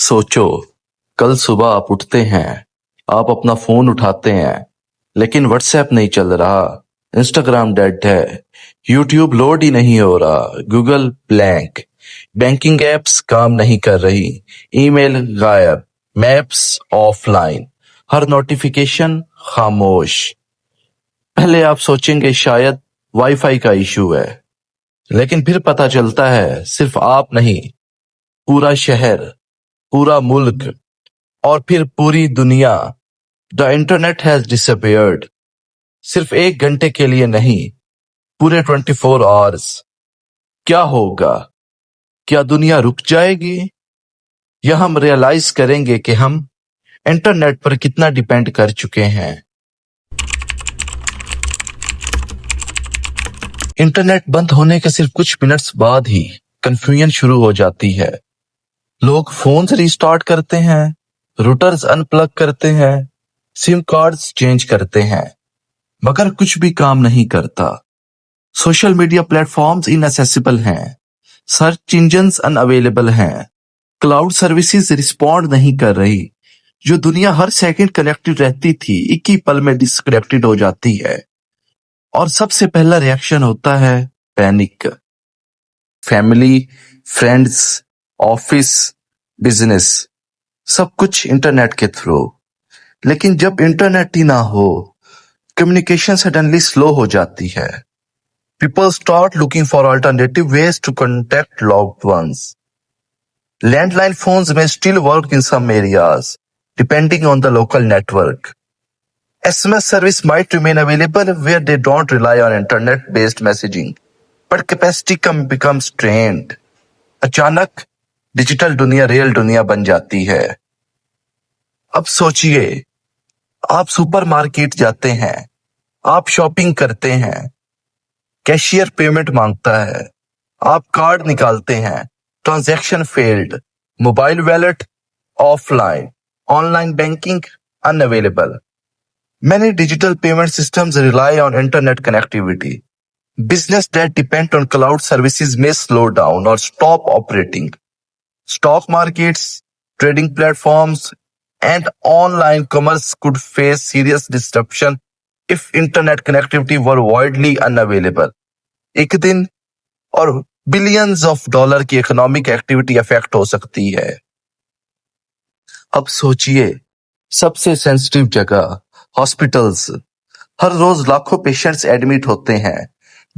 सोचो, कल सुबह आप उठते हैं, आप अपना फोन उठाते हैं, लेकिन व्हाट्सएप नहीं चल रहा, इंस्टाग्राम डेड है, यूट्यूब लोड ही नहीं हो रहा, गूगल ब्लैंक, बैंकिंग एप्स काम नहीं कर रही, ईमेल गायब, मैप्स ऑफलाइन, हर नोटिफिकेशन खामोश। पहले आप सोचेंगे शायद वाईफाई का इशू है, लेकिन फिर पता चलता है सिर्फ आप नहीं, पूरा शहर, पूरा मुल्क और फिर पूरी दुनिया। The internet has disappeared. सिर्फ 1 घंटे के लिए नहीं, पूरे 24 आवर्स। क्या होगा? क्या दुनिया रुक जाएगी, या हम रियलाइज करेंगे कि हम इंटरनेट पर कितना डिपेंड कर चुके हैं? इंटरनेट बंद होने के सिर्फ कुछ मिनट्स बाद ही कंफ्यूजन शुरू हो जाती है। लोग फोन रिस्टार्ट करते हैं, रूटर्स अनप्लग करते हैं, सिम कार्ड्स चेंज करते हैं, मगर कुछ भी काम नहीं करता। सोशल मीडिया प्लेटफॉर्म्स इनएक्सेसिबल हैं, सर्च इंजन्स अनअवेलेबल हैं, क्लाउड सर्विसेज रिस्पॉन्ड नहीं कर रही। जो दुनिया हर सेकंड कनेक्टेड रहती थी, एक ही पल में डिस्कनेक्टेड हो जाती है। और सबसे पहला रिएक्शन होता है panic. Family, friends, office, business, सब कुछ इंटरनेट के थ्रू। लेकिन जब इंटरनेट ही ना हो, कम्युनिकेशन सडनली स्लो हो जाती है। People start looking for alternative ways to contact loved ones. Landline phones may still work in some areas, depending on the local network. SMS service might remain available where they don't rely on internet-based messaging, but capacity becomes strained. अचानक digital दुनिया real दुनिया बन जाती है। अब सोचिए, आप supermarket जाते हैं, आप शॉपिंग करते हैं, कैशियर पेमेंट मांगता है, आप कार्ड निकालते हैं, transaction failed, mobile wallet offline, online banking unavailable. Many digital payment systems rely on internet connectivity. Business that depend on cloud services may slow down or stop operating. Stock markets, trading platforms, and online commerce could face serious disruption if internet connectivity were widely unavailable. एक दिन और billions of dollar की economic activity affect हो सकती है। अब सोचिए, सबसे सेंसिटिव जगह हॉस्पिटल्स। हर रोज लाखों पेशेंट्स एडमिट होते हैं,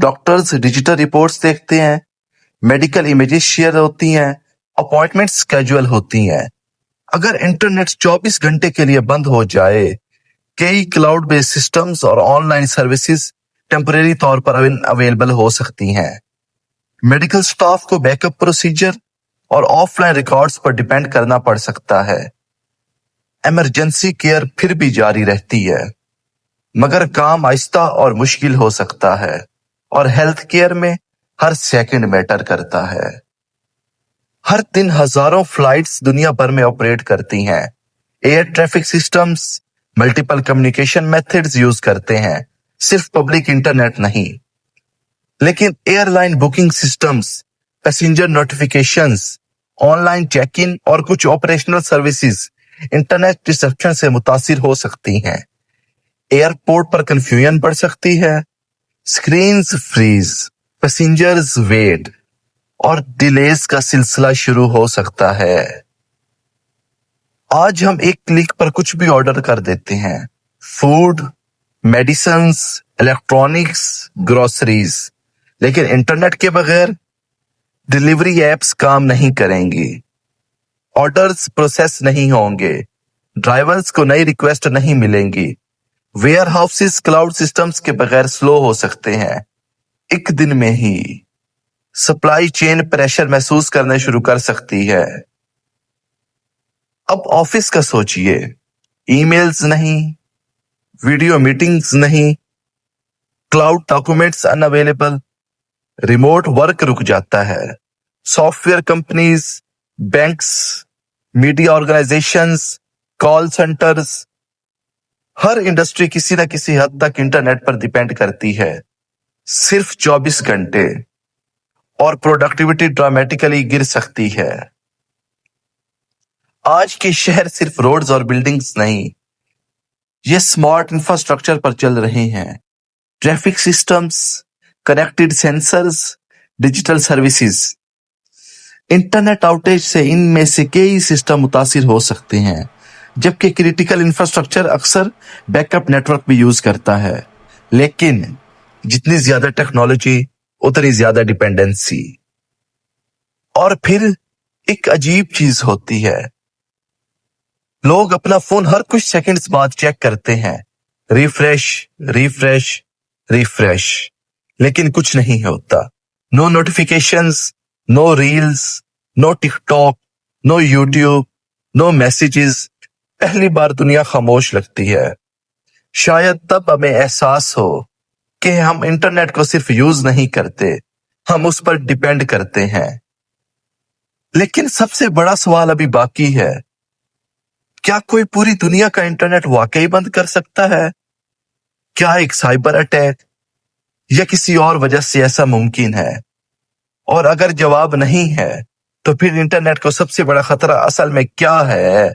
डॉक्टर्स डिजिटल रिपोर्ट्स देखते हैं, मेडिकल इमेजेस शेयर होती हैं, अपॉइंटमेंट्स स्केड्यूल होती हैं। अगर इंटरनेट 24 घंटे के लिए बंद हो जाए, कई क्लाउड बेस्ड सिस्टम्स और ऑनलाइन सर्विसेज टेम्परेरी तौर पर अवेलेबल हो सकती हैं। मेडिकल स्टाफ को बैकअप प्रोसीजर और ऑफलाइन रिकॉर्ड्स पर डिपेंड करना पड़ सकता है। इमरजेंसी केयर फिर भी जारी रहती है, मगर काम आहिस्ता और मुश्किल हो सकता है। और हेल्थ केयर में हर सेकंड मैटर करता है। हर दिन हजारों फ्लाइट्स दुनिया भर में ऑपरेट करती हैं। Air traffic systems multiple communication methods use करते हैं, सिर्फ पब्लिक इंटरनेट नहीं। लेकिन airline booking systems, passenger notifications, online check in और कुछ ऑपरेशनल सर्विसेज इंटरनेट डिसरप्शन से मुतासिर हो सकती हैं। एयरपोर्ट पर कंफ्यूजन बढ़ सकती है, स्क्रीन्स फ्रीज, पैसेंजर्स वेट और डिलेज का सिलसिला शुरू हो सकता है। आज हम एक क्लिक पर कुछ भी ऑर्डर कर देते हैं, फूड, मेडिसिन्स, इलेक्ट्रॉनिक्स, ग्रोसरीज, लेकिन इंटरनेट के बगैर डिलीवरी एप्स काम नहीं करेंगी, ऑर्डर्स प्रोसेस नहीं होंगे, ड्राइवर्स को नई रिक्वेस्ट नहीं मिलेंगी, वेयर हाउसेस क्लाउड सिस्टम्स के बगैर स्लो हो सकते हैं। एक दिन में ही सप्लाई चेन प्रेशर महसूस करने शुरू कर सकती है। अब ऑफिस का सोचिए, ईमेल्स नहीं, वीडियो मीटिंग्स नहीं, cloud documents unavailable, remote work रुक जाता है। Software companies, banks, media organisations, call centres, हर इंडस्ट्री किसी न किसी हद तक इंटरनेट पर डिपेंड करती है। सिर्फ 24 घंटे और प्रोडक्टिविटी ड्रामेटिकली गिर सकती है। आज के शहर सिर्फ रोड्स और बिल्डिंग्स नहीं, ये स्मार्ट इंफ्रास्ट्रक्चर पर चल रहे हैं। Traffic systems, connected sensors, digital services. Internet outage से इनमें से कई सिस्टम मुतासिर हो सकते हैं, जबकि क्रिटिकल इंफ्रास्ट्रक्चर अक्सर बैकअप नेटवर्क भी यूज करता है। लेकिन जितनी ज्यादा टेक्नोलॉजी उतनी ज्यादा डिपेंडेंसी। और फिर एक अजीब चीज होती है, लोग अपना फोन हर कुछ सेकंड्स बाद चेक करते हैं, रिफ्रेश रिफ्रेश रिफ्रेश, लेकिन कुछ नहीं होता। No notifications, no reels, no TikTok, no YouTube, no messages. पहली बार दुनिया खामोश लगती है। शायद तब हमें एहसास हो कि हम इंटरनेट को सिर्फ यूज नहीं करते, हम उस पर डिपेंड करते हैं। लेकिन सबसे बड़ा सवाल अभी बाकी है, क्या कोई पूरी दुनिया का इंटरनेट वाकई बंद कर सकता है? क्या एक साइबर अटैक या किसी और वजह से ऐसा मुमकिन है? और अगर जवाब नहीं है, तो फिर इंटरनेट को सबसे बड़ा खतरा असल में क्या है?